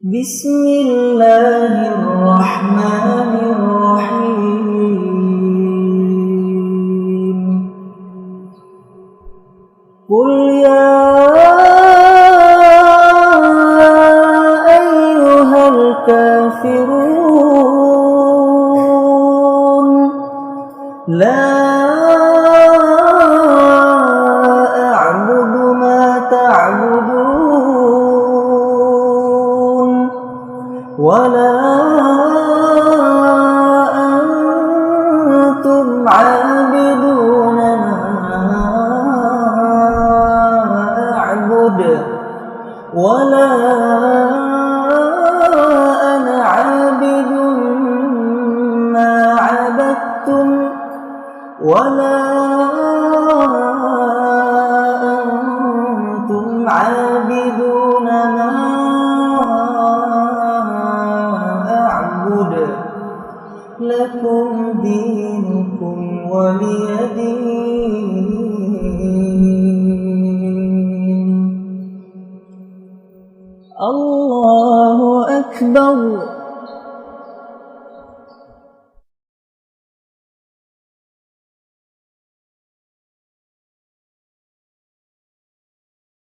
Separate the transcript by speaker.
Speaker 1: بسم الله الرحمن الرحيم قل يا أيها الكافرون لا أعبد ما تعبدون ولا أنتم عابدون ما أعبد ولا أنا عابد ما عبدتم ولا أنتم عابدون ما أعبد لكم دينكم ولي دين. الله أكبر.